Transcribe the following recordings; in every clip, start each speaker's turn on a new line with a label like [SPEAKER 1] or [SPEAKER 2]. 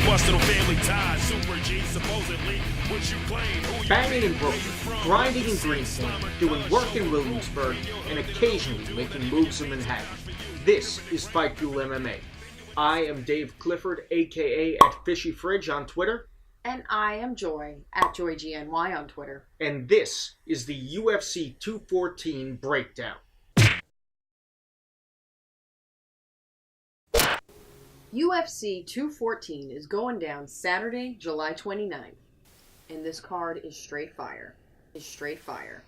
[SPEAKER 1] busted on family ties. Super G, supposedly, what you claim. Who you
[SPEAKER 2] Banging
[SPEAKER 1] be,
[SPEAKER 2] in
[SPEAKER 1] where
[SPEAKER 2] Brooklyn,
[SPEAKER 1] you from,
[SPEAKER 2] grinding in
[SPEAKER 1] overseas,
[SPEAKER 2] Greenpoint,
[SPEAKER 1] slumber,
[SPEAKER 2] doing work in
[SPEAKER 1] show,
[SPEAKER 2] Williamsburg, and occasionally making moves in Manhattan. This is Fight Fuel MMA. I am Dave Clifford, aka at Fishy Fridge on Twitter.
[SPEAKER 3] And I am Joy, at JoyGNY on Twitter.
[SPEAKER 2] And this is the UFC 214 breakdown.
[SPEAKER 3] UFC 214 is going down Saturday, July 29th. And this card is straight fire. Straight fire.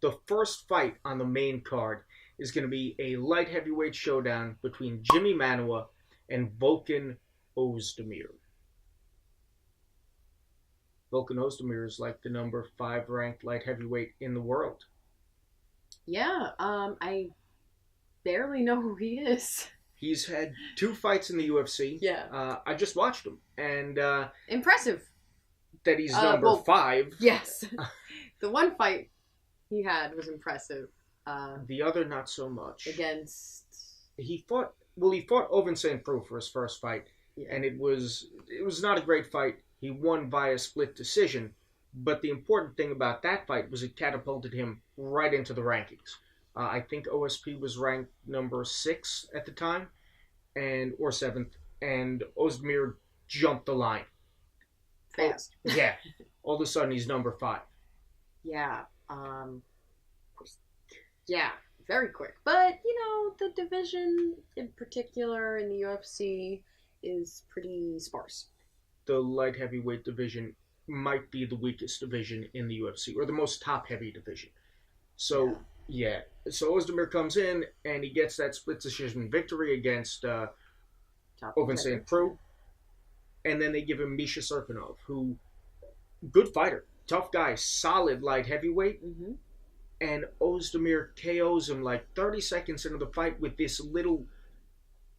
[SPEAKER 2] The first fight on the main card is going to be a light heavyweight showdown between Jimmy Manuwa and Volkan Ozdemir. Volkan Ozdemir is like the number 5 ranked light heavyweight in the world.
[SPEAKER 3] Yeah, I barely know who he is.
[SPEAKER 2] He's had 2 fights in the UFC.
[SPEAKER 3] Yeah.
[SPEAKER 2] I just watched him. And
[SPEAKER 3] Impressive.
[SPEAKER 2] that he's number 5.
[SPEAKER 3] Yes. The one fight he had was impressive.
[SPEAKER 2] The other, not so much.
[SPEAKER 3] Against...
[SPEAKER 2] He fought Ovince St. Preux for his first fight.
[SPEAKER 3] Yeah.
[SPEAKER 2] And it was not a great fight. He won via split decision. But the important thing about that fight was it catapulted him right into the rankings. I think OSP was ranked number 6 at the time, or 7th, and Ozdemir jumped the line.
[SPEAKER 3] Fast.
[SPEAKER 2] Yeah. All of a sudden, he's number 5.
[SPEAKER 3] Yeah. Yeah, very quick. But, the division in particular in the UFC is pretty sparse.
[SPEAKER 2] The light heavyweight division might be the weakest division in the UFC, or the most top-heavy division. So, yeah. So Ozdemir comes in, and he gets that split decision victory against Ovince St. Preux. And then they give him Misha Serkinov, who, good fighter, tough guy, solid light heavyweight.
[SPEAKER 3] Mm-hmm.
[SPEAKER 2] And Ozdemir KOs him like 30 seconds into the fight with this little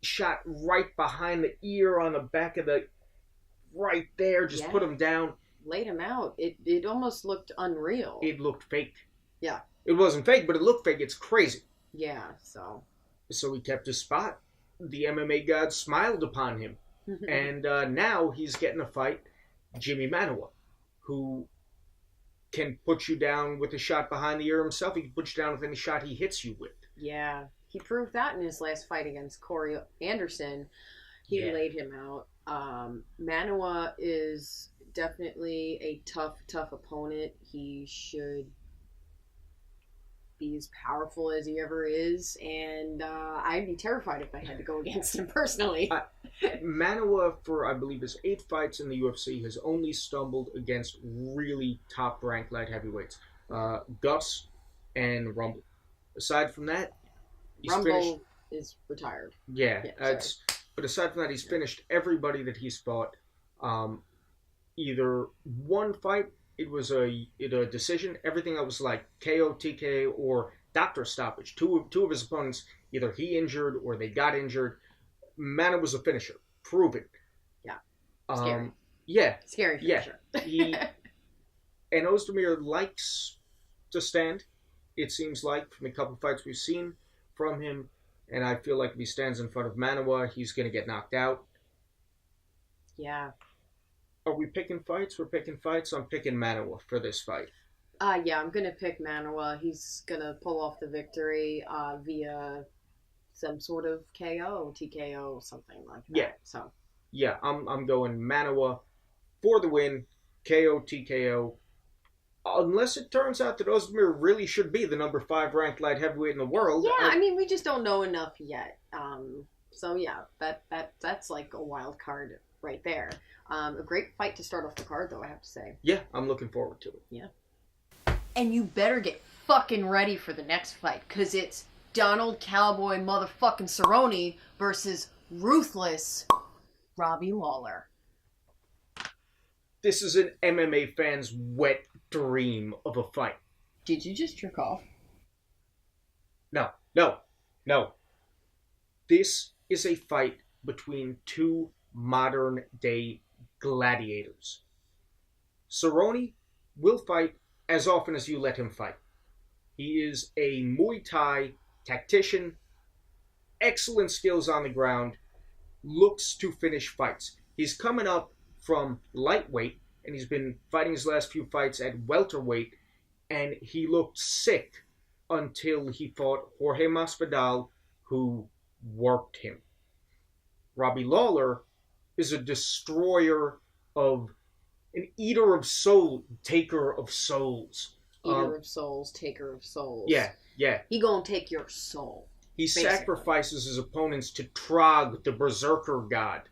[SPEAKER 2] shot right behind the ear on the back of the... Right there, just put him down.
[SPEAKER 3] Laid him out. It almost looked unreal.
[SPEAKER 2] It looked fake.
[SPEAKER 3] Yeah.
[SPEAKER 2] It wasn't fake, but it looked fake. It's crazy.
[SPEAKER 3] Yeah, so
[SPEAKER 2] he kept his spot. The MMA gods smiled upon him. And now he's getting a fight Jimmy Manuwa, who can put you down with a shot behind the ear himself. He can put you down with any shot he hits you with.
[SPEAKER 3] Yeah. He proved that in his last fight against Corey Anderson. He laid him out. Manuwa is definitely a tough opponent. He should be as powerful as he ever is, and I'd be terrified if I had to go against him personally.
[SPEAKER 2] Manuwa, for I believe his 8 fights in the UFC, has only stumbled against really top-ranked light heavyweights, Gus and Rumble. Aside from that, he's
[SPEAKER 3] Rumble is retired.
[SPEAKER 2] Yeah, but aside from that, he's finished everybody that he's fought. Either one fight, it was a decision. Everything that was like KO, TKO, or doctor stoppage. Two of his opponents, either he injured or they got injured. Mana was a finisher. Proven.
[SPEAKER 3] Yeah. Scary.
[SPEAKER 2] Yeah.
[SPEAKER 3] Scary finisher.
[SPEAKER 2] Yeah. And Ozdemir likes to stand, it seems like, from a couple fights we've seen from him. And I feel like if he stands in front of Manuwa, he's going to get knocked out.
[SPEAKER 3] Yeah.
[SPEAKER 2] Are we picking fights? We're picking fights. I'm picking Manuwa for this fight.
[SPEAKER 3] Yeah, I'm going to pick Manuwa. He's going to pull off the victory via some sort of KO, TKO, something like that.
[SPEAKER 2] Yeah.
[SPEAKER 3] So.
[SPEAKER 2] Yeah, I'm going Manuwa for the win, KO, TKO. Unless it turns out that Ozdemir really should be the number 5 ranked light heavyweight in the world.
[SPEAKER 3] Yeah, I mean, we just don't know enough yet. So yeah, that's like a wild card right there. A great fight to start off the card, though, I have to say.
[SPEAKER 2] Yeah, I'm looking forward to it.
[SPEAKER 3] Yeah. And you better get fucking ready for the next fight, because it's Donald Cowboy motherfucking Cerrone versus ruthless Robbie Lawler.
[SPEAKER 2] This is an MMA fan's wet dream of a fight.
[SPEAKER 3] Did you just jerk off?
[SPEAKER 2] No. This is a fight between 2 modern-day gladiators. Cerrone will fight as often as you let him fight. He is a Muay Thai tactician, excellent skills on the ground, looks to finish fights. He's coming up from lightweight, and he's been fighting his last few fights at welterweight, and he looked sick until he fought Jorge Masvidal, who worked him. Robbie Lawler is a destroyer of, an eater of soul, taker of souls.
[SPEAKER 3] Eater of souls, taker of souls.
[SPEAKER 2] Yeah.
[SPEAKER 3] He gonna take your soul.
[SPEAKER 2] He
[SPEAKER 3] basically
[SPEAKER 2] sacrifices his opponents to Trog, the berserker god.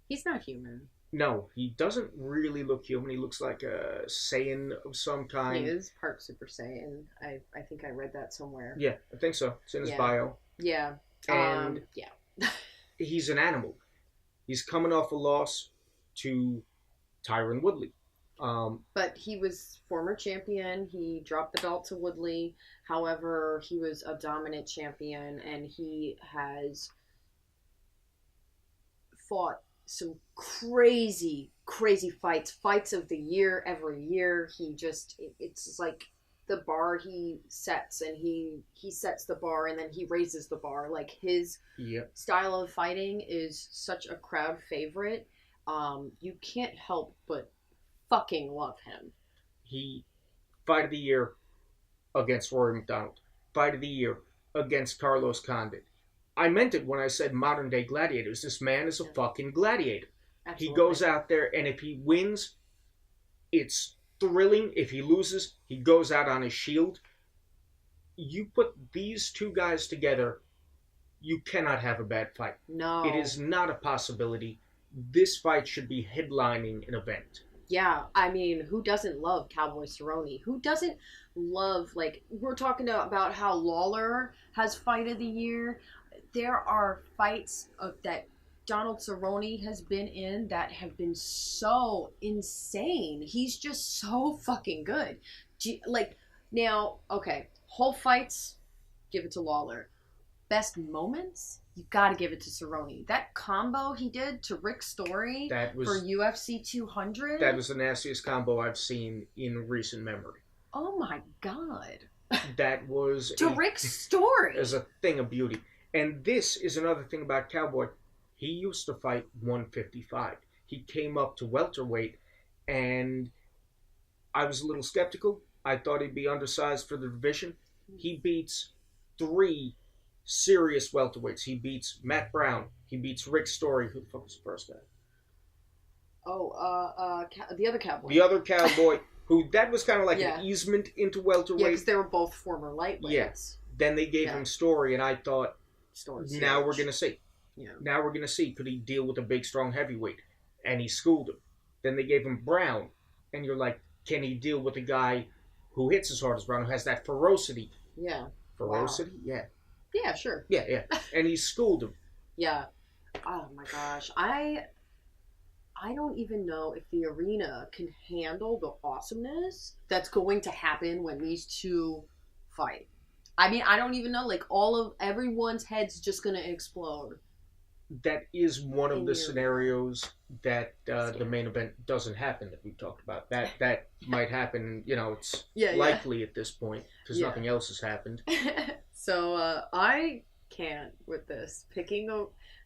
[SPEAKER 3] He's not human.
[SPEAKER 2] No, he doesn't really look human. He looks like a Saiyan of some kind.
[SPEAKER 3] He is part Super Saiyan. I think I read that somewhere.
[SPEAKER 2] Yeah, I think so. It's in his bio.
[SPEAKER 3] Yeah.
[SPEAKER 2] And
[SPEAKER 3] yeah.
[SPEAKER 2] he's an animal. He's coming off a loss to Tyron Woodley.
[SPEAKER 3] But he was former champion. He dropped the belt to Woodley. However, he was a dominant champion, and he has fought some crazy fights of the year every year. It's like the bar he sets, and he sets the bar and then he raises the bar. Like, his style of fighting is such a crowd favorite. You can't help but fucking love him.
[SPEAKER 2] He fight of the year against Rory McDonald. Fight of the year against Carlos Condit. I meant it when I said modern day gladiators. This man is a fucking gladiator.
[SPEAKER 3] Absolutely.
[SPEAKER 2] He goes out there, and if he wins, it's thrilling. If he loses, he goes out on his shield. You put these two guys together, you cannot have a bad fight.
[SPEAKER 3] No.
[SPEAKER 2] It is not a possibility. This fight should be headlining an event.
[SPEAKER 3] Yeah, I mean, who doesn't love Cowboy Cerrone? Who doesn't love, like, we're talking about how Lawler has fight of the year. There are fights that Donald Cerrone has been in that have been so insane. He's just so fucking good. Now, okay, whole fights, give it to Lawler. Best moments, you gotta give it to Cerrone. That combo he did to Rick Story for UFC 200.
[SPEAKER 2] That was the nastiest combo I've seen in recent memory.
[SPEAKER 3] Oh my god.
[SPEAKER 2] That was...
[SPEAKER 3] to Rick Story.
[SPEAKER 2] Is a thing of beauty. And this is another thing about Cowboy. He used to fight 155. He came up to welterweight, and I was a little skeptical. I thought he'd be undersized for the division. He beats 3 serious welterweights. He beats Matt Brown. He beats Rick Story. Who the fuck was the first guy?
[SPEAKER 3] The other Cowboy.
[SPEAKER 2] The other Cowboy, who, that was kind of like an easement into welterweight.
[SPEAKER 3] Yeah, because they were both former lightweights.
[SPEAKER 2] Yes. Then they gave him Story, and I thought, now we're going to see.
[SPEAKER 3] Yeah.
[SPEAKER 2] Now we're going to see, could he deal with a big, strong heavyweight? And he schooled him. Then they gave him Brown, and you're like, can he deal with a guy who hits as hard as Brown, who has that ferocity?
[SPEAKER 3] Yeah.
[SPEAKER 2] Ferocity? Wow. Yeah.
[SPEAKER 3] Yeah, sure.
[SPEAKER 2] Yeah. And he schooled him.
[SPEAKER 3] Yeah. Oh my gosh. I don't even know if the arena can handle the awesomeness that's going to happen when these two fight. I mean, I don't even know. Like, everyone's head's just going to explode.
[SPEAKER 2] That is one of the scenarios that the main event doesn't happen that we talked about. That might happen. You know, it's likely at this point because nothing else has happened.
[SPEAKER 3] So I can't with this picking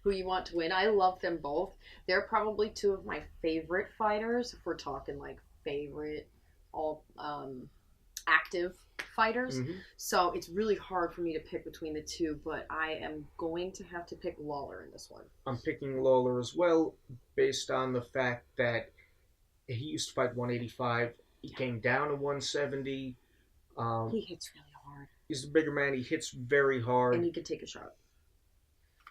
[SPEAKER 3] who you want to win. I love them both. They're probably two of my favorite fighters. If we're talking like favorite, all active fighters. Mm-hmm. So it's really hard for me to pick between the two, but I am going to have to pick Lawler in this one. I'm
[SPEAKER 2] picking Lawler as well, based on the fact that he used to fight 185. He came down to 170.
[SPEAKER 3] He hits really hard.
[SPEAKER 2] He's the bigger man. He hits very hard.
[SPEAKER 3] And he can take a shot.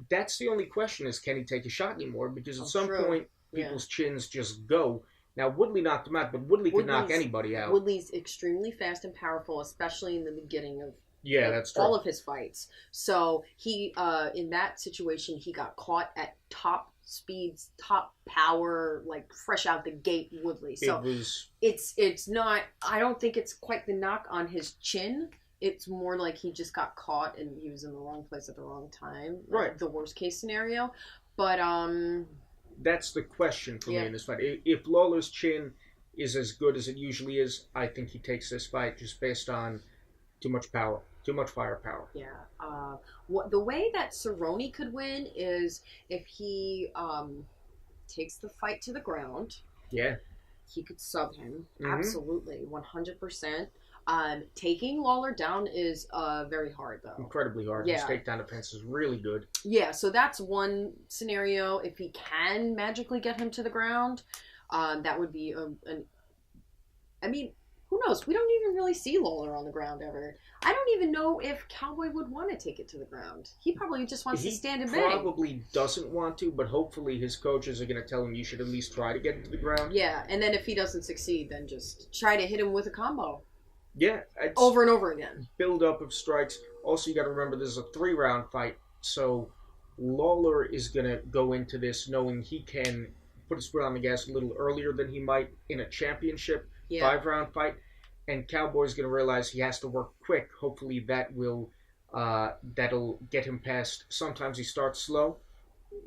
[SPEAKER 2] That's the only question is, can he take a shot anymore? Because at some point, people's chins just go. Now, Woodley knocked him out, but Woodley could knock anybody out.
[SPEAKER 3] Woodley's extremely fast and powerful, especially in the beginning of
[SPEAKER 2] that's true.
[SPEAKER 3] All of his fights. So he, in that situation, he got caught at top speeds, top power, like fresh out the gate Woodley. So it's not, I don't think it's quite the knock on his chin. It's more like he just got caught and he was in the wrong place at the wrong time.
[SPEAKER 2] Right.
[SPEAKER 3] The worst case scenario. But,
[SPEAKER 2] that's the question for me in this fight. If Lawler's chin is as good as it usually is, I think he takes this fight just based on too much power. Too much firepower.
[SPEAKER 3] Yeah. The way that Cerrone could win is if he takes the fight to the ground.
[SPEAKER 2] Yeah.
[SPEAKER 3] He could sub him.
[SPEAKER 2] Mm-hmm.
[SPEAKER 3] Absolutely. 100%. Taking Lawler down is very hard, though.
[SPEAKER 2] Incredibly hard.
[SPEAKER 3] Yeah.
[SPEAKER 2] His takedown defense is really good.
[SPEAKER 3] Yeah, so that's one scenario. If he can magically get him to the ground, that would be I mean, who knows? We don't even really see Lawler on the ground ever. I don't even know if Cowboy would want to take it to the ground. He probably just wants to stand and bang.
[SPEAKER 2] He probably doesn't want to, but hopefully his coaches are going to tell him you should at least try to get it to the ground.
[SPEAKER 3] Yeah, and then if he doesn't succeed, then just try to hit him with a combo.
[SPEAKER 2] Yeah.
[SPEAKER 3] Over and over again.
[SPEAKER 2] Build up of strikes. Also, you got to remember this is a 3-round fight, so Lawler is going to go into this knowing he can put his foot on the gas a little earlier than he might in a championship 5-round fight. And Cowboy's going to realize he has to work quick. Hopefully that'll get him past. Sometimes he starts slow.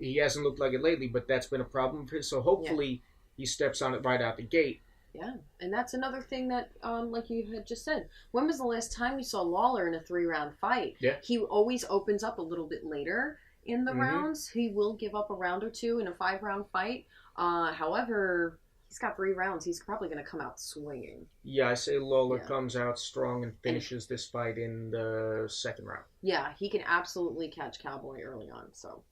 [SPEAKER 2] He hasn't looked like it lately, but that's been a problem for him. So hopefully he steps on it right out the gate.
[SPEAKER 3] Yeah, and that's another thing that, like you had just said, when was the last time you saw Lawler in a 3-round fight?
[SPEAKER 2] Yeah.
[SPEAKER 3] He always opens up a little bit later in the rounds. He will give up a round or two in a 5-round fight. However, he's got 3 rounds. He's probably going to come out swinging.
[SPEAKER 2] Yeah, I say Lawler comes out strong and finishes this fight in the 2nd round.
[SPEAKER 3] Yeah, he can absolutely catch Cowboy early on. So,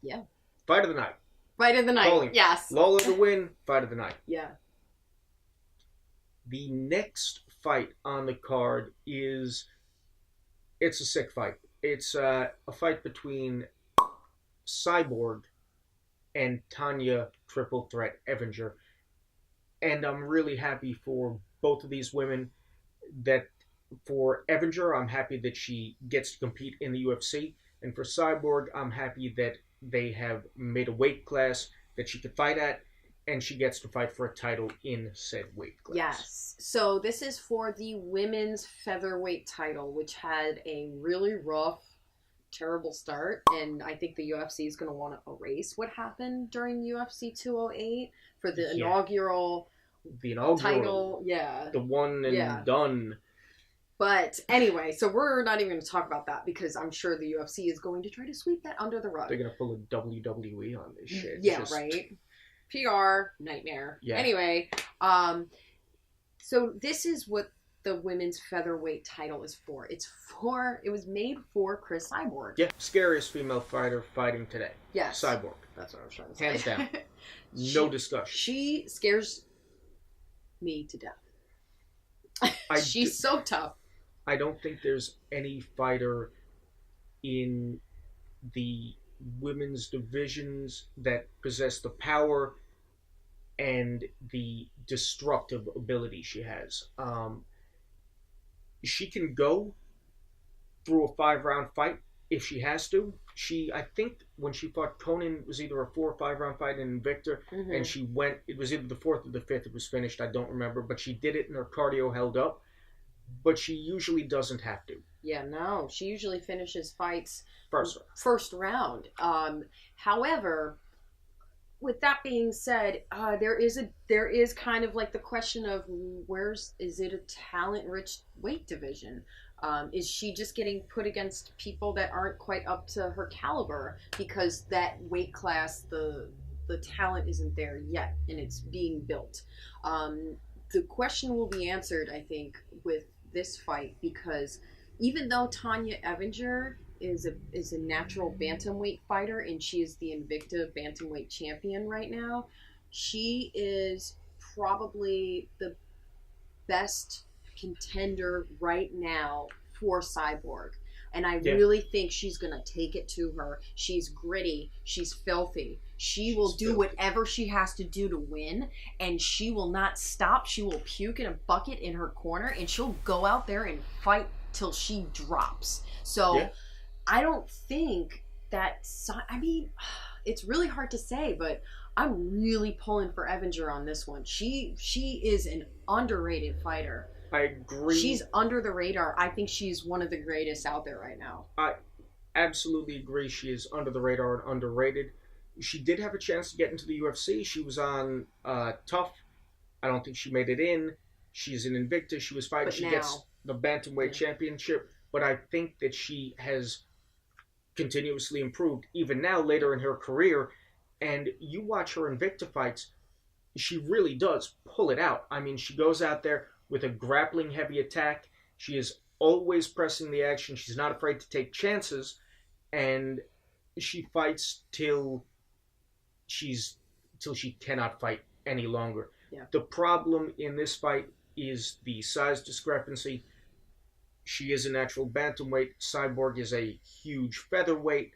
[SPEAKER 3] yeah.
[SPEAKER 2] Fight of the night.
[SPEAKER 3] Fight of the night.
[SPEAKER 2] Calling.
[SPEAKER 3] Yes.
[SPEAKER 2] Lawler to win. Fight of the night.
[SPEAKER 3] Yeah.
[SPEAKER 2] The next fight on the card it's a sick fight. It's a fight between Cyborg and Tanya Triple Threat Evinger. And I'm really happy for both of these women. That for Evinger, I'm happy that she gets to compete in the UFC. And for Cyborg, I'm happy that they have made a weight class that she could fight at. And she gets to fight for a title in said weight class.
[SPEAKER 3] Yes. So this is for the women's featherweight title, which had a really rough, terrible start. And I think the UFC is going to want to erase what happened during UFC 208 for the inaugural title. Yeah.
[SPEAKER 2] The one and done.
[SPEAKER 3] But anyway, so we're not even going to talk about that because I'm sure the UFC is going to try to sweep that under the rug.
[SPEAKER 2] They're going to pull a WWE on this shit.
[SPEAKER 3] Yeah, right. PR nightmare. Yeah. Anyway, so this is what the women's featherweight title is for. It was made for Chris Cyborg.
[SPEAKER 2] Yeah, scariest female fighter fighting today.
[SPEAKER 3] Yes.
[SPEAKER 2] Cyborg.
[SPEAKER 3] That's what I was trying to say.
[SPEAKER 2] Hands down. No discussion.
[SPEAKER 3] She scares me to death. She's so tough.
[SPEAKER 2] I don't think there's any fighter in the women's divisions that possess the power and the destructive ability she has. She can go through a 5-round fight if she has to. I think when she fought Conan, it was either a 4 or 5-round fight in Invicta, and it was either the 4th or the 5th it was finished, I don't remember, but she did it and her cardio held up. But she usually doesn't have to. Yeah,
[SPEAKER 3] no. She usually finishes fights
[SPEAKER 2] first
[SPEAKER 3] round. However, with that being said, there is kind of like the question of is it a talent-rich weight division? Is she just getting put against people that aren't quite up to her caliber because that weight class, the talent isn't there yet and it's being built? The question will be answered, I think, with this fight because even though Tanya Evinger is a natural bantamweight fighter and she is the Invicta bantamweight champion right now, she is probably the best contender right now for Cyborg. And I really think she's going to take it to her. She's gritty. She's filthy. She will do whatever she has to do to win, and she will not stop. She will puke in a bucket in her corner, and she'll go out there and fight till she drops. So I don't think that... I mean, it's really hard to say, but I'm really pulling for Evinger on this one. She is an underrated fighter.
[SPEAKER 2] I agree.
[SPEAKER 3] She's under the radar. I think she's one of the greatest out there right now.
[SPEAKER 2] I absolutely agree. She is under the radar and underrated. She did have a chance to get into the UFC. She was on Tough. I don't think she made it in. She's in Invicta. She was fighting. She gets the Bantamweight Championship. but I think that she has continuously improved, even now later in her career. And you watch her Invicta fights, she really does pull it out. I mean, she goes out there with a grappling heavy attack. She is always pressing the action. She's not afraid to take chances, and she fights till she cannot fight any longer.
[SPEAKER 3] Yeah.
[SPEAKER 2] The problem in this fight is the size discrepancy. She is a natural bantamweight. Cyborg is a huge featherweight.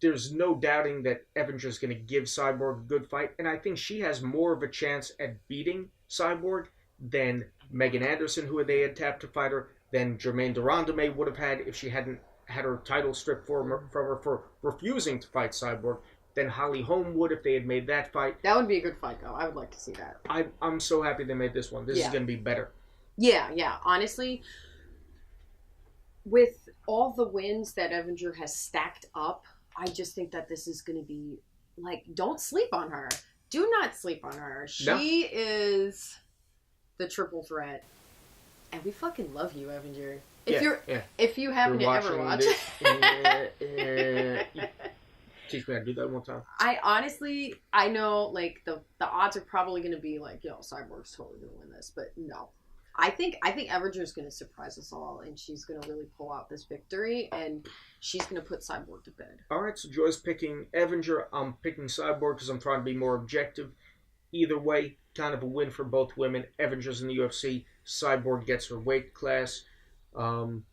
[SPEAKER 2] There's no doubting that Evinger's going to give Cyborg a good fight, and I think she has more of a chance at beating Cyborg than Megan Anderson, who they had tapped to fight her, than Germaine de Randamie would have had if she hadn't had her title stripped from her for refusing to fight Cyborg, than Holly Holm would if they had made that fight.
[SPEAKER 3] That would be a good fight, though. I would like to see that.
[SPEAKER 2] I'm so happy they made this one. This is going to be better.
[SPEAKER 3] Yeah. Honestly, with all the wins that Evinger has stacked up, I just think that this is going to be, like, don't sleep on her. Do not sleep on her. She is the triple threat. And we fucking love you, Evinger. If you happen to ever watch.
[SPEAKER 2] Teach me how to do that one time.
[SPEAKER 3] I know, like, the odds are probably going to be like, yo, Cyborg's totally going to win this. But no. I think Evinger's going to surprise us all, and she's going to really pull out this victory, and she's going to put Cyborg to bed.
[SPEAKER 2] All right, so Joy's picking Evinger. I'm picking Cyborg because I'm trying to be more objective. Either way, kind of a win for both women. Evinger's in the UFC. Cyborg gets her weight class. I'm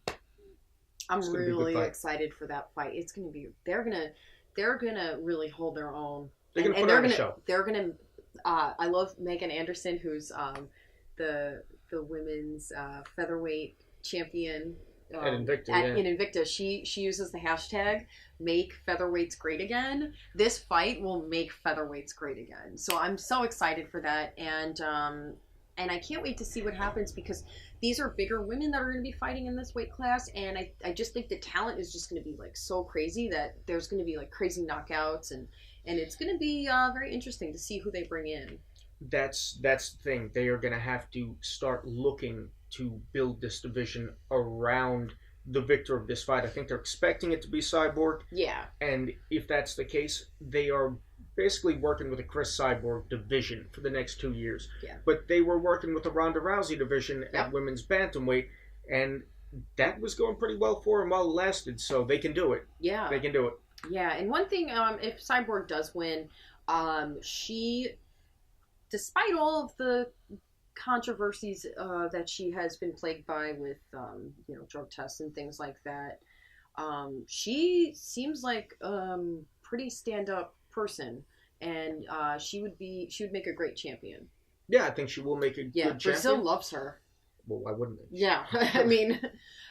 [SPEAKER 3] really excited for that fight. It's going to be. They're gonna really hold their own.
[SPEAKER 2] They're going to put on a show.
[SPEAKER 3] They're going to. I love Megan Anderson, who's the women's featherweight champion
[SPEAKER 2] at Invicta.
[SPEAKER 3] In Invicta. She uses the hashtag "Make Featherweights Great Again." This fight will make featherweights great again. So I'm so excited for that, and I can't wait to see what happens, because these are bigger women that are going to be fighting in this weight class, and I just think the talent is just going to be like so crazy that there's going to be like crazy knockouts, and it's going to be very interesting to see who they bring in.
[SPEAKER 2] That's the thing. They are going to have to start looking to build this division around the victor of this fight. I think they're expecting it to be Cyborg.
[SPEAKER 3] Yeah.
[SPEAKER 2] And if that's the case, they are basically working with a Chris Cyborg division for the next 2 years.
[SPEAKER 3] Yeah.
[SPEAKER 2] But they were working with the Ronda Rousey division at women's bantamweight, and that was going pretty well for them while it lasted, so they can do it.
[SPEAKER 3] Yeah.
[SPEAKER 2] They can do it.
[SPEAKER 3] Yeah, and one thing, if Cyborg does win, she, despite all of the controversies that she has been plagued by with, drug tests and things like that, she seems like pretty stand-up person, and she would make a great champion.
[SPEAKER 2] Yeah, I think she will make a good champion.
[SPEAKER 3] Brazil loves her.
[SPEAKER 2] Well, why wouldn't they?
[SPEAKER 3] Yeah, I mean,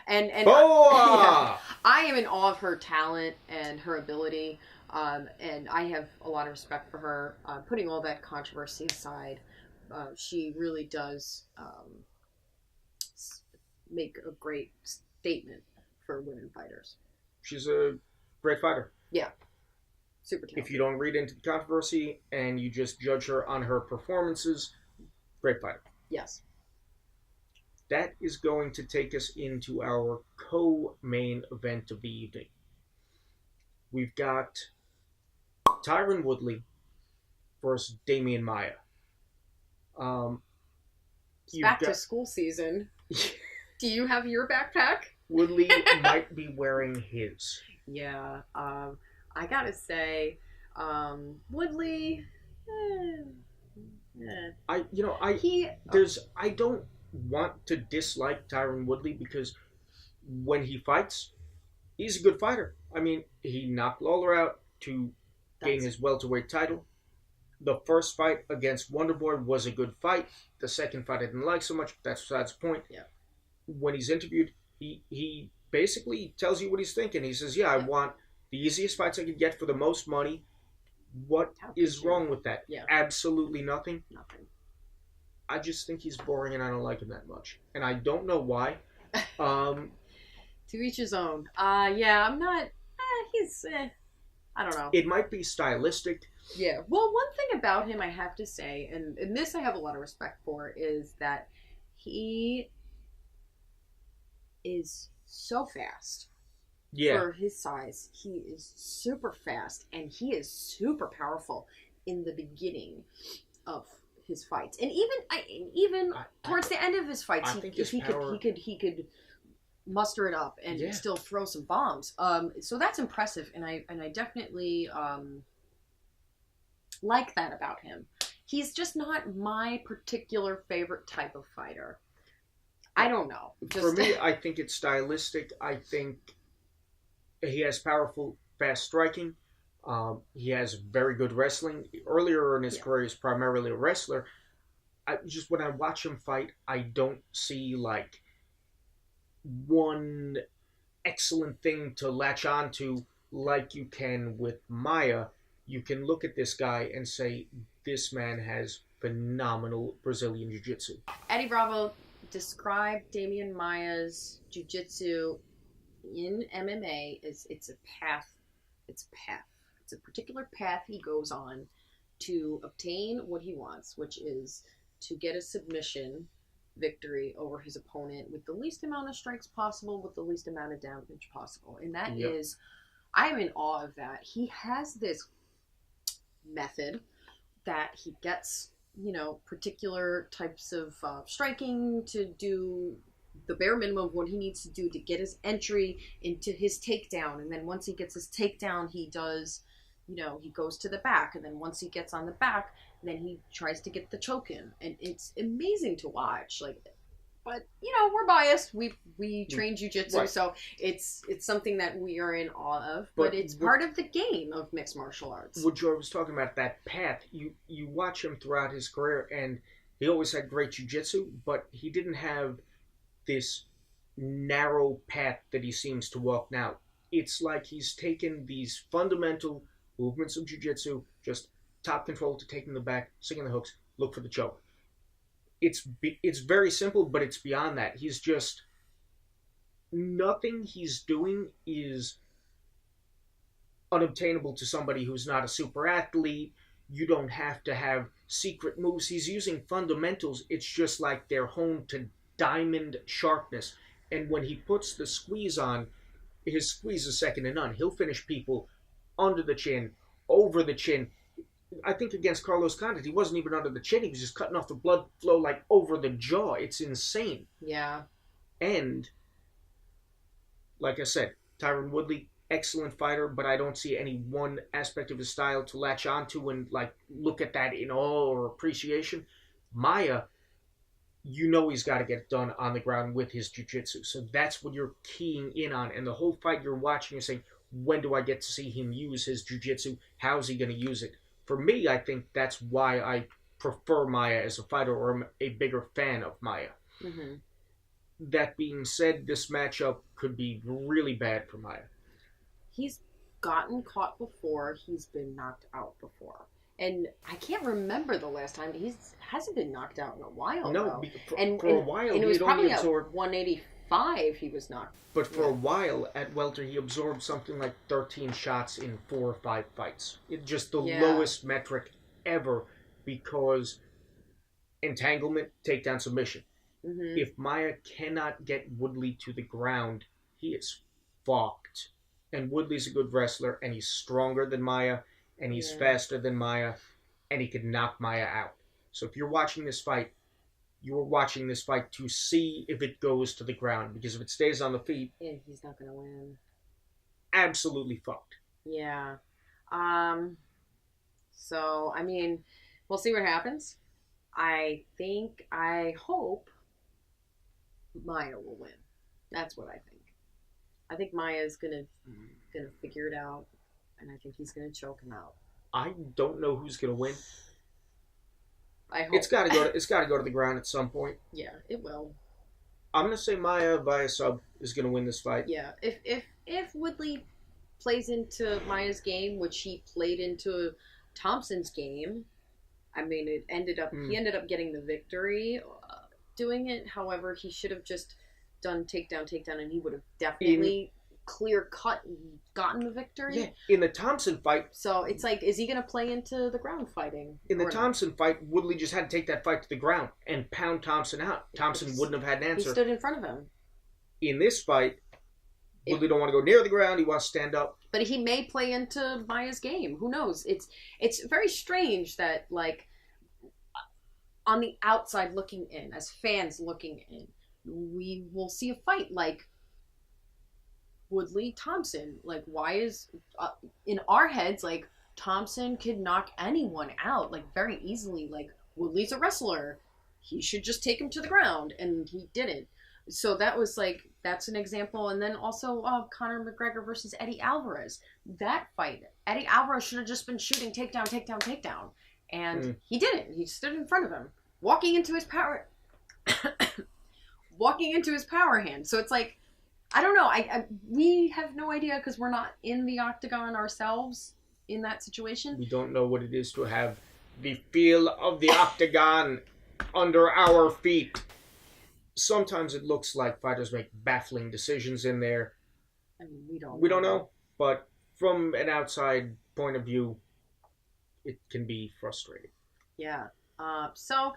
[SPEAKER 3] and I am in awe of her talent and her ability, and I have a lot of respect for her. Putting all that controversy aside, she really does make a great statement for women fighters.
[SPEAKER 2] She's a great fighter.
[SPEAKER 3] Yeah. Super talented.
[SPEAKER 2] If you don't read into the controversy and you just judge her on her performances, great fighter.
[SPEAKER 3] Yes.
[SPEAKER 2] That is going to take us into our co-main event of the evening. We've got Tyron Woodley versus Damian Maia.
[SPEAKER 3] It's back to school season. Do you have your backpack?
[SPEAKER 2] Woodley might be wearing his.
[SPEAKER 3] Yeah. I gotta say, Woodley.
[SPEAKER 2] I don't want to dislike Tyron Woodley, because when he fights, he's a good fighter. I mean, he knocked Lawler out to gain his welterweight title. The first fight against Wonderboy was a good fight. The second fight I didn't like so much, but that's besides the point.
[SPEAKER 3] Yeah.
[SPEAKER 2] When he's interviewed, he basically tells you what he's thinking. He says, I want the easiest fights I could get for the most money. What is wrong with that?
[SPEAKER 3] Yeah.
[SPEAKER 2] Absolutely nothing.
[SPEAKER 3] Nothing.
[SPEAKER 2] I just think he's boring, and I don't like him that much. And I don't know why.
[SPEAKER 3] To each his own. I'm not... he's... I don't know.
[SPEAKER 2] It might be stylistic.
[SPEAKER 3] Yeah. Well, one thing about him I have to say, and this I have a lot of respect for, is that he is so fast.
[SPEAKER 2] Yeah.
[SPEAKER 3] For his size, he is super fast, and he is super powerful in the beginning of his fights, and even towards the end of his fights, he could muster it up and still throw some bombs. So that's impressive, and I definitely like that about him. He's just not my particular favorite type of fighter. I don't know.
[SPEAKER 2] For me, I think it's stylistic. I think he has powerful, fast striking. He has very good wrestling. Earlier in his career, he's primarily a wrestler. When I watch him fight, I don't see like one excellent thing to latch onto like you can with Maia. You can look at this guy and say, this man has phenomenal Brazilian Jiu-Jitsu.
[SPEAKER 3] Eddie Bravo described Damian Maia's Jiu-Jitsu in MMA as it's a path. It's a particular path he goes on to obtain what he wants, which is to get a submission victory over his opponent with the least amount of strikes possible, with the least amount of damage possible. And that is, I'm in awe of that. He has this method that he gets, particular types of striking to do the bare minimum of what he needs to do to get his entry into his takedown. And then once he gets his takedown, he does, he goes to the back. And then once he gets on the back, then he tries to get the choke in. And it's amazing to watch. But we're biased. We train jiu-jitsu, right. So it's something that we are in awe of. But it's part of the game of mixed martial arts.
[SPEAKER 2] What Joe was talking about, that path, you watch him throughout his career, and he always had great jiu-jitsu, but he didn't have this narrow path that he seems to walk now. It's like he's taken these fundamental movements of jiu-jitsu, just top control to taking the back, singing the hooks, look for the choke. It's very simple, but it's beyond that. He's just, nothing he's doing is unobtainable to somebody who's not a super athlete. You don't have to have secret moves. He's using fundamentals. It's just like they're honed to diamond sharpness. And when he puts the squeeze on, his squeeze is second to none. He'll finish people under the chin, over the chin. I think against Carlos Condit, he wasn't even under the chin. He was just cutting off the blood flow like over the jaw. It's insane.
[SPEAKER 3] Yeah.
[SPEAKER 2] And, like I said, Tyron Woodley, excellent fighter, but I don't see any one aspect of his style to latch onto and look at that in awe or appreciation. Maia, he's got to get it done on the ground with his jiu-jitsu. So that's what you're keying in on. And the whole fight you're watching, you're saying, when do I get to see him use his jiu-jitsu? How's he going to use it? For me, I think that's why I prefer Maia as a fighter, or am a bigger fan of Maia.
[SPEAKER 3] Mm-hmm.
[SPEAKER 2] That being said, this matchup could be really bad for Maia.
[SPEAKER 3] He's gotten caught before. He's been knocked out before. And I can't remember the last time. He hasn't been knocked out in a while.
[SPEAKER 2] No,
[SPEAKER 3] for
[SPEAKER 2] a while.
[SPEAKER 3] And it was probably at 185 he was knocked.
[SPEAKER 2] But for a while at welter, he absorbed something like 13 shots in 4 or 5 fights. It's just the lowest metric ever, because entanglement, takedown, submission.
[SPEAKER 3] Mm-hmm.
[SPEAKER 2] If Maia cannot get Woodley to the ground, he is fucked. And Woodley's a good wrestler, and he's stronger than Maia, and he's faster than Maia, and he can knock Maia out. So if you're watching this fight, you're watching this fight to see if it goes to the ground, because if it stays on the feet,
[SPEAKER 3] he's not going to win.
[SPEAKER 2] Absolutely fucked.
[SPEAKER 3] Yeah. So, I mean, we'll see what happens. I hope Maia will win. That's what I think. I think Maia's gonna figure it out, and I think he's gonna choke him out.
[SPEAKER 2] I don't know who's gonna win.
[SPEAKER 3] I hope
[SPEAKER 2] it's got to go to the ground at some point.
[SPEAKER 3] Yeah, it will.
[SPEAKER 2] I'm gonna say Maia via sub is gonna win this fight.
[SPEAKER 3] Yeah, if Woodley plays into Maia's game, which he played into Thompson's game, I mean, he ended up getting the victory doing it. However, he should have just done takedown, and he would have definitely clear cut gotten the victory.
[SPEAKER 2] Yeah, in the Thompson fight.
[SPEAKER 3] So it's like, is he going to play into the ground fighting?
[SPEAKER 2] In the Thompson fight, Woodley just had to take that fight to the ground and pound Thompson out. Thompson wouldn't have had an answer.
[SPEAKER 3] He stood in front of him.
[SPEAKER 2] In this fight, Woodley don't want to go near the ground. He wants to stand up.
[SPEAKER 3] But he may play into Maia's game. Who knows? It's very strange that, like, on the outside looking in, as fans looking in, we will see a fight like Woodley Thompson. Like, why is in our heads, like, Thompson could knock anyone out, like, very easily. Like, Woodley's a wrestler. He should just take him to the ground, and he didn't. So that was, like, that's an example. And then also Conor McGregor versus Eddie Alvarez. That fight, Eddie Alvarez should have just been shooting takedown, takedown, takedown. And he didn't. He stood in front of him, walking into his power hand. So it's like, I don't know. We have no idea because we're not in the octagon ourselves in that situation.
[SPEAKER 2] We don't know what it is to have the feel of the octagon under our feet. Sometimes it looks like fighters make baffling decisions in there.
[SPEAKER 3] I mean, we don't
[SPEAKER 2] know. But from an outside point of view, it can be frustrating.
[SPEAKER 3] Yeah. So,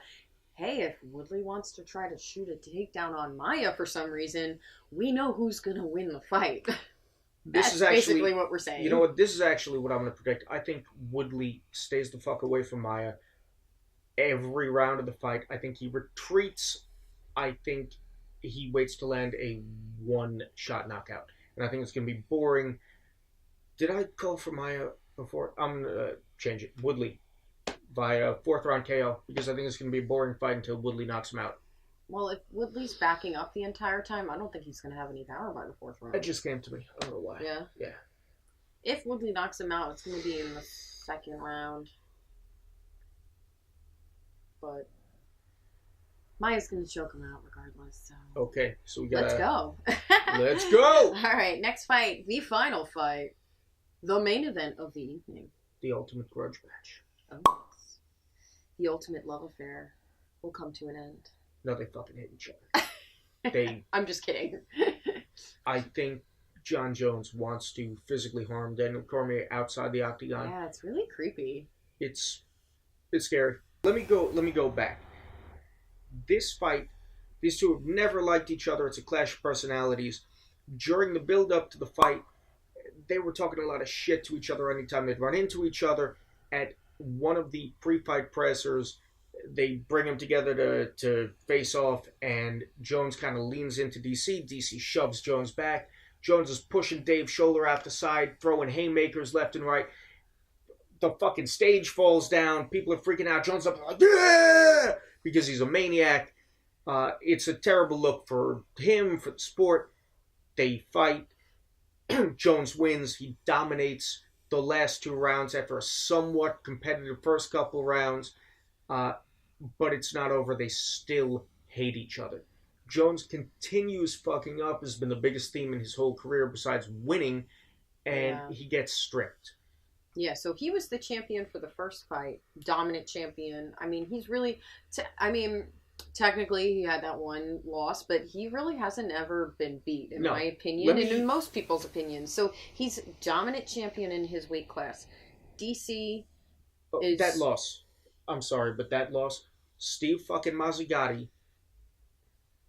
[SPEAKER 3] hey, if Woodley wants to try to shoot a takedown on Maia for some reason, we know who's going to win the fight. That's basically what we're saying.
[SPEAKER 2] You know what? This is actually what I'm going to predict. I think Woodley stays the fuck away from Maia every round of the fight. I think he retreats. I think he waits to land a one-shot knockout. And I think it's going to be boring. Did I call for Maia before? I'm going to change it. Woodley via 4th round KO. Because I think it's going to be a boring fight until Woodley knocks him out.
[SPEAKER 3] Well, if Woodley's backing up the entire time, I don't think he's going to have any power by the 4th round.
[SPEAKER 2] It just came to me. I don't know why.
[SPEAKER 3] Yeah?
[SPEAKER 2] Yeah.
[SPEAKER 3] If Woodley knocks him out, it's going to be in the 2nd round. But Maia's going to choke him out regardless. So.
[SPEAKER 2] Okay, so we got.
[SPEAKER 3] Let's go.
[SPEAKER 2] Let's go!
[SPEAKER 3] All right, next fight, the final fight, the main event of the evening.
[SPEAKER 2] The ultimate grudge match.
[SPEAKER 3] Oh, yes. The ultimate love affair will come to an end.
[SPEAKER 2] No, they fucking hate each other.
[SPEAKER 3] I'm just kidding.
[SPEAKER 2] I think Jon Jones wants to physically harm Daniel Cormier outside the octagon.
[SPEAKER 3] Yeah, it's really creepy.
[SPEAKER 2] It's scary. Let me go back. This fight, these two have never liked each other. It's a clash of personalities. During the build-up to the fight, they were talking a lot of shit to each other anytime they'd run into each other. At one of the pre-fight pressers, they bring them together to face off, and Jones kind of leans into DC. DC shoves Jones back. Jones is pushing Dave's shoulder out the side, throwing haymakers left and right. The fucking stage falls down. People are freaking out. Jones up like, yeah! Because he's a maniac. It's a terrible look for him, for the sport. They fight. Jones wins. He dominates the last 2 rounds after a somewhat competitive first couple rounds. But it's not over. They still hate each other. Jones continues fucking up. Has been the biggest theme in his whole career besides winning. And he gets stripped.
[SPEAKER 3] Yeah, so he was the champion for the first fight. Dominant champion. I mean, he's really... technically he had that one loss, but he really hasn't ever been beat, in my opinion, and in most people's opinions. So he's dominant champion in his weight class. DC is...
[SPEAKER 2] That loss. I'm sorry, but that loss... Steve fucking Mazzagatti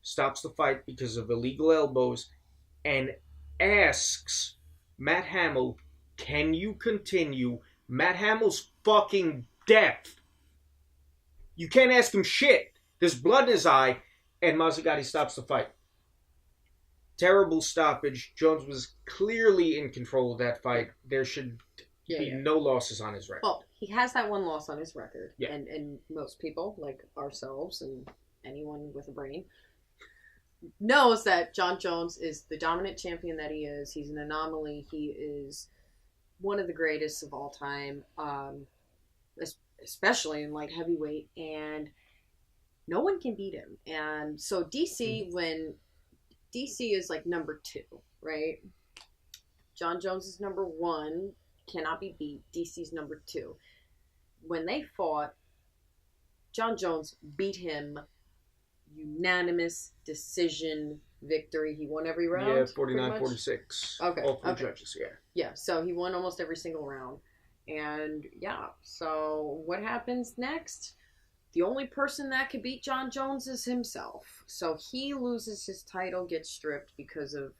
[SPEAKER 2] stops the fight because of illegal elbows and asks Matt Hamill, can you continue? Matt Hamill's fucking deaf. You can't ask him shit. There's blood in his eye, and Mazzagatti stops the fight. Terrible stoppage. Jones was clearly in control of that fight. There should be no losses on his record.
[SPEAKER 3] Well, he has that one loss on his record.
[SPEAKER 2] Yeah.
[SPEAKER 3] And most people, like ourselves and anyone with a brain, knows that Jon Jones is the dominant champion that he is. He's an anomaly. He is one of the greatest of all time, especially in light heavyweight, and no one can beat him. And so DC, when DC is like number 2, right? Jon Jones is number 1, cannot be beat. DC's number 2. When they fought, Jon Jones beat him unanimous decision victory. He won every round.
[SPEAKER 2] Yeah, 49-46.
[SPEAKER 3] Okay.
[SPEAKER 2] All 3 judges, yeah.
[SPEAKER 3] Yeah, so he won almost every single round. And yeah, so what happens next? the only person that could beat John Jones is himself. So he loses his title, gets stripped because of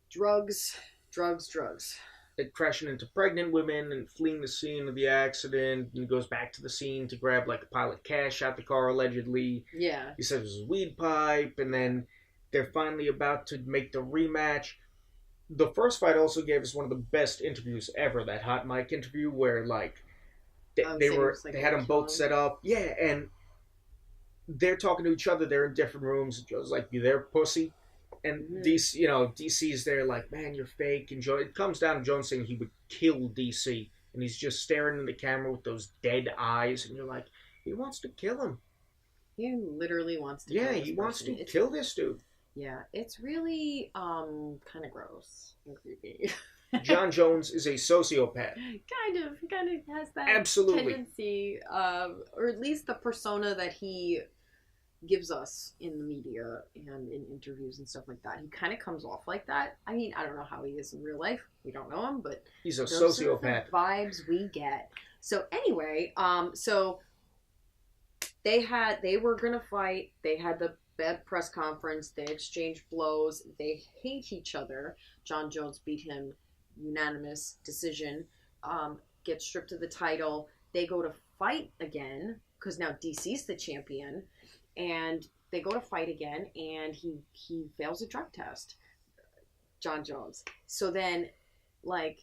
[SPEAKER 3] drugs.
[SPEAKER 2] And crashing into pregnant women and fleeing the scene of the accident, and goes back to the scene to grab like a pile of cash out the car allegedly.
[SPEAKER 3] Yeah.
[SPEAKER 2] He says it was a weed pipe, and then they're finally about to make the rematch. The first fight also gave us one of the best interviews ever, that hot mic interview where like they had them both set up. Yeah, and they're talking to each other, they're in different rooms. Joe's like, "You there, pussy?" And DC's there like, "Man, you're fake." And Joe, it comes down to Jones saying he would kill DC, and he's just staring in the camera with those dead eyes, and you're like, he wants to kill him.
[SPEAKER 3] He literally wants to kill this
[SPEAKER 2] he wants
[SPEAKER 3] person.
[SPEAKER 2] to kill this dude.
[SPEAKER 3] Yeah, it's really kind of gross and creepy.
[SPEAKER 2] John Jones is a sociopath.
[SPEAKER 3] Kind of has that
[SPEAKER 2] Absolutely
[SPEAKER 3] tendency, or at least the persona that he gives us in the media and in interviews and stuff like that. He kind of comes off like that. I mean, I don't know how he is in real life. We don't know him, but
[SPEAKER 2] he's a
[SPEAKER 3] those
[SPEAKER 2] sociopath.
[SPEAKER 3] are the vibes we get. So anyway, so they were gonna fight. They had the bad press conference. They exchanged blows. They hate each other. John Jones beat him unanimous decision. Gets stripped of the title. They go to fight again because now DC's the champion. And they go to fight again, and he fails a drug test, John Jones. So then, like,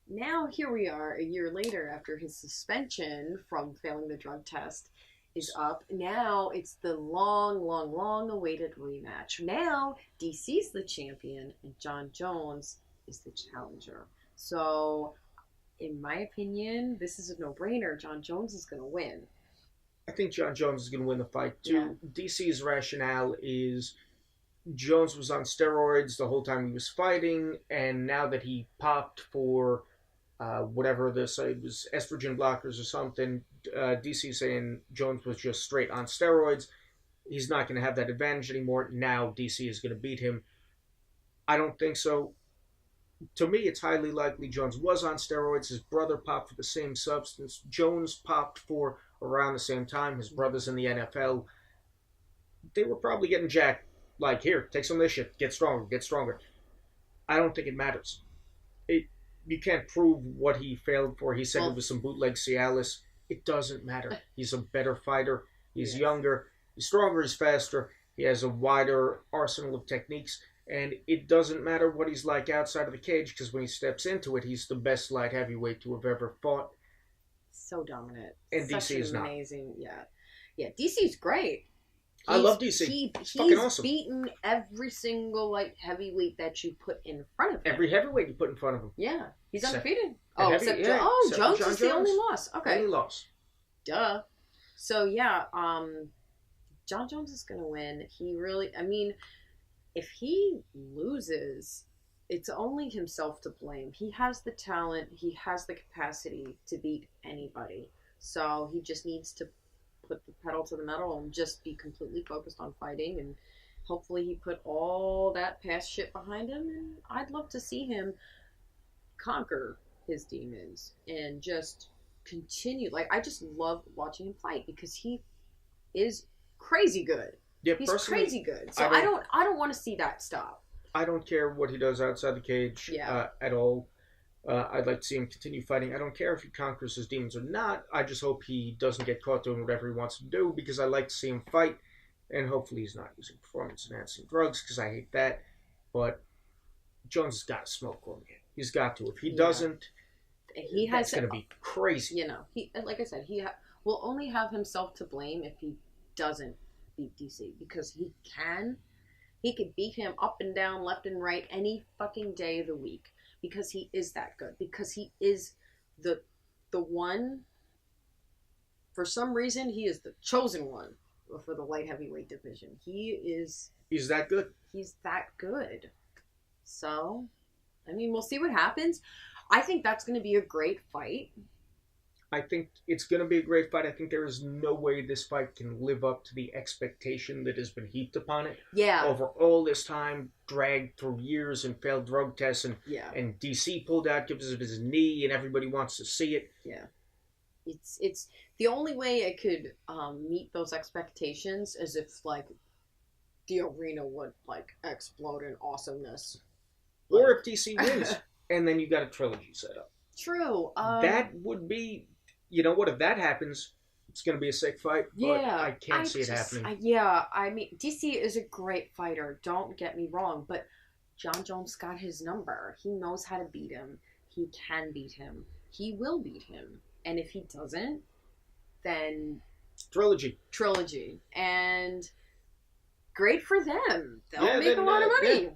[SPEAKER 3] now here we are a year later after his suspension from failing the drug test is up. Now it's the long awaited rematch. Now DC's the champion, and John Jones is the challenger. So, in my opinion, this is a no-brainer. John Jones is going to win.
[SPEAKER 2] I think John Jones is going to win the fight, too.
[SPEAKER 3] Yeah.
[SPEAKER 2] DC's rationale is Jones was on steroids the whole time he was fighting, and now that he popped for whatever this, it was estrogen blockers or something, DC saying Jones was just straight on steroids. He's not going to have that advantage anymore. Now DC is going to beat him. I don't think so. To me, it's highly likely Jones was on steroids. His brother popped for the same substance. Jones popped for around the same time. His brother's in the NFL. They were probably getting jacked. Like, here, take some of this shit. Get stronger. I don't think it matters. You can't prove what he failed for. He said it was some bootleg Cialis. It doesn't matter. He's a better fighter. He's younger. He's stronger. He's faster. He has a wider arsenal of techniques. And it doesn't matter what he's like outside of the cage, because when he steps into it, he's the best light heavyweight to have ever fought.
[SPEAKER 3] So dominant.
[SPEAKER 2] And
[SPEAKER 3] Such
[SPEAKER 2] DC is not.
[SPEAKER 3] Amazing, yeah. DC's great.
[SPEAKER 2] I love DC. He's fucking awesome.
[SPEAKER 3] He's beaten every single light heavyweight that you put in front of him.
[SPEAKER 2] Every heavyweight you put in front of him.
[SPEAKER 3] Yeah, he's undefeated.
[SPEAKER 2] Except
[SPEAKER 3] Jones is the only loss. Okay,
[SPEAKER 2] only loss.
[SPEAKER 3] Duh. So yeah, John Jones is gonna win. He really, I mean, if he loses, it's only himself to blame. He has the talent, he has the capacity to beat anybody. So he just needs to put the pedal to the metal and just be completely focused on fighting. And hopefully he put all that past shit behind him. And I'd love to see him conquer his demons and just continue. Like, I just love watching him fight because he is crazy good.
[SPEAKER 2] Yeah,
[SPEAKER 3] he's crazy good. So I don't want to see that stop.
[SPEAKER 2] I don't care what he does outside the cage at all. I'd like to see him continue fighting. I don't care if he conquers his demons or not. I just hope he doesn't get caught doing whatever he wants to do, because I like to see him fight. And hopefully he's not using performance-enhancing drugs, because I hate that. But Jones has got to smoke Cormier. He's got to. If he doesn't, that's going to be crazy.
[SPEAKER 3] You know, like I said, he will only have himself to blame if he doesn't beat DC, because he could beat him up and down, left and right, any fucking day of the week, because he is that good, because he is the one. For some reason, he is the chosen one for the light heavyweight division. He's
[SPEAKER 2] that good.
[SPEAKER 3] He's that good. So, I mean, we'll see what happens. I think that's going to be a great fight.
[SPEAKER 2] I think it's going to be a great fight. I think there is no way this fight can live up to the expectation that has been heaped upon it.
[SPEAKER 3] Yeah.
[SPEAKER 2] Over all this time, dragged through years and failed drug tests, and DC pulled out because of his knee, and everybody wants to see it.
[SPEAKER 3] Yeah. It's the only way it could meet those expectations is if like the arena would like explode in awesomeness.
[SPEAKER 2] Or if DC wins, and then you got a trilogy set up.
[SPEAKER 3] True.
[SPEAKER 2] That would be, you know what? If that happens, it's going to be a sick fight. But I can't see it happening.
[SPEAKER 3] I mean, DC is a great fighter. Don't get me wrong, but John Jones got his number. He knows how to beat him. He can beat him. He will beat him. And if he doesn't, then
[SPEAKER 2] trilogy.
[SPEAKER 3] And great for them. They'll make a lot of money.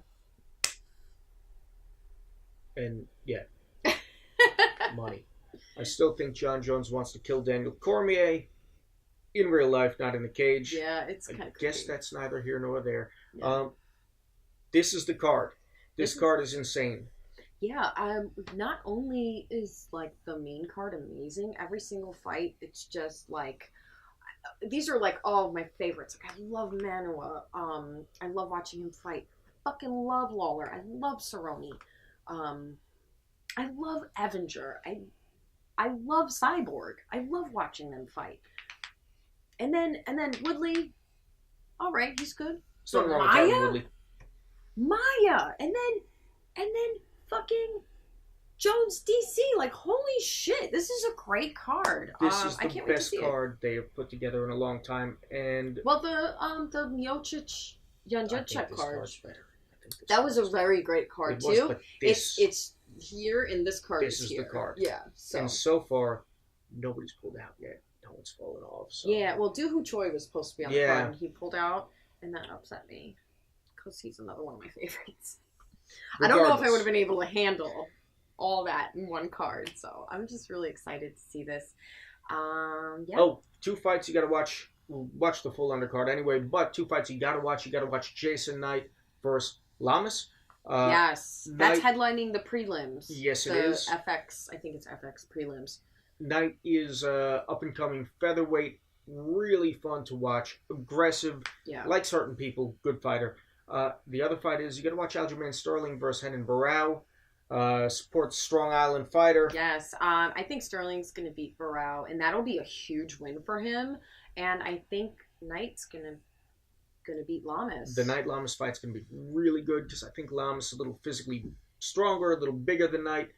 [SPEAKER 2] Yeah. And money. I still think John Jones wants to kill Daniel Cormier in real life, not in the cage.
[SPEAKER 3] Yeah, it's kind of.
[SPEAKER 2] I guess that's neither here nor there.
[SPEAKER 3] Yeah.
[SPEAKER 2] This is the card. This card is insane.
[SPEAKER 3] Yeah. Not only is like the main card amazing, every single fight, it's just like. These are like all of my favorites. Like I love Manoa. I love watching him fight. I fucking love Lawler. I love Cerrone. I love Evinger. I love Cyborg. I love watching them fight. And then Woodley. All right, he's good.
[SPEAKER 2] So Woodley.
[SPEAKER 3] Maya, and then fucking Jones DC. Like holy shit, this is a great card.
[SPEAKER 2] This is the best card they have put together in a long time. And
[SPEAKER 3] well, the Miocic Jędrzejczyk card.
[SPEAKER 2] That
[SPEAKER 3] was a very great card too.
[SPEAKER 2] But it's
[SPEAKER 3] here and this card
[SPEAKER 2] this is
[SPEAKER 3] here.
[SPEAKER 2] the card.
[SPEAKER 3] Yeah.
[SPEAKER 2] And so far, nobody's pulled out yet. No one's fallen off. So.
[SPEAKER 3] Yeah. Well, Doohoo Choi was supposed to be on the card, and he pulled out, and that upset me because he's another one of my favorites. I don't know if I would have been able to handle all that in one card, so I'm just really excited to see this. Yeah.
[SPEAKER 2] Oh, 2 fights you got to watch. We'll watch the full undercard anyway, but 2 fights you got to watch. You got to watch Jason Knight versus Lamas.
[SPEAKER 3] Yes, that's headlining the prelims.
[SPEAKER 2] Yes, it is.
[SPEAKER 3] FX, I think it's FX prelims.
[SPEAKER 2] Knight is up and coming featherweight, really fun to watch, aggressive, like certain people, good fighter. The other fight is you got to watch Aljamain Sterling versus Renan Barão. Supports Strong Island fighter.
[SPEAKER 3] Yes, I think Sterling's going to beat Barão, and that'll be a huge win for him. And I think Knight's going to beat Lamas.
[SPEAKER 2] The Knight Lamas fight's going to be really good because I think Lamas is a little physically stronger, a little bigger than Knight.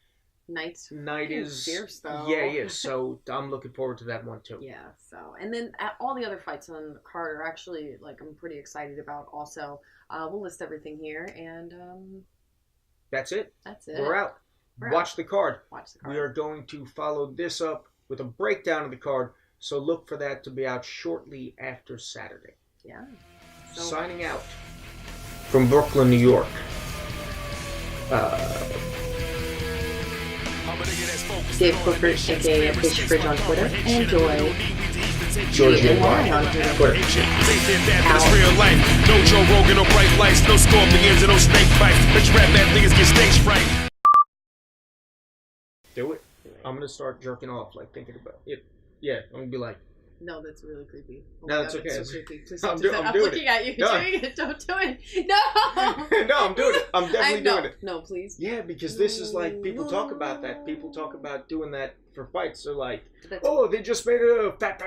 [SPEAKER 2] Knight is
[SPEAKER 3] fierce though.
[SPEAKER 2] Yeah, he is. So I'm looking forward to that one too.
[SPEAKER 3] Yeah. So and then all the other fights on the card are actually like I'm pretty excited about. Also, we'll list everything here and.
[SPEAKER 2] That's it.
[SPEAKER 3] That's it.
[SPEAKER 2] We're out. Watch the card.
[SPEAKER 3] Watch the card.
[SPEAKER 2] We are going to follow this up with a breakdown of the card. So look for that to be out shortly after Saturday.
[SPEAKER 3] Yeah.
[SPEAKER 2] So, signing out from Brooklyn, New York.
[SPEAKER 3] Dave Booker, aka Fish Bridge on Twitter, and
[SPEAKER 2] Georgie and Ryan
[SPEAKER 3] on Twitter.
[SPEAKER 1] Real life. No Joe Rogan, no bright lights, no scorpions, and no snake bites. Let you rap bad niggas get stage fright.
[SPEAKER 2] Do it. I'm gonna start jerking off, like thinking about it. Yeah, I'm gonna be like.
[SPEAKER 3] No, that's really creepy. Oh
[SPEAKER 2] no, that's okay.
[SPEAKER 3] That's so creepy. Please
[SPEAKER 2] I'm
[SPEAKER 3] looking at you.
[SPEAKER 2] No.
[SPEAKER 3] Doing it. Don't do it. No.
[SPEAKER 2] No, I'm doing it. I'm definitely doing it.
[SPEAKER 3] No, please.
[SPEAKER 2] Yeah, because this is like people talk about that. People talk about doing that for fights. They're like, oh, they just made a fat.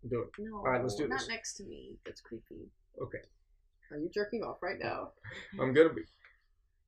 [SPEAKER 2] Do it.
[SPEAKER 3] No.
[SPEAKER 2] All right, let's do this.
[SPEAKER 3] Not next to me. That's creepy.
[SPEAKER 2] Okay.
[SPEAKER 3] Are you jerking off right now?
[SPEAKER 2] I'm gonna be.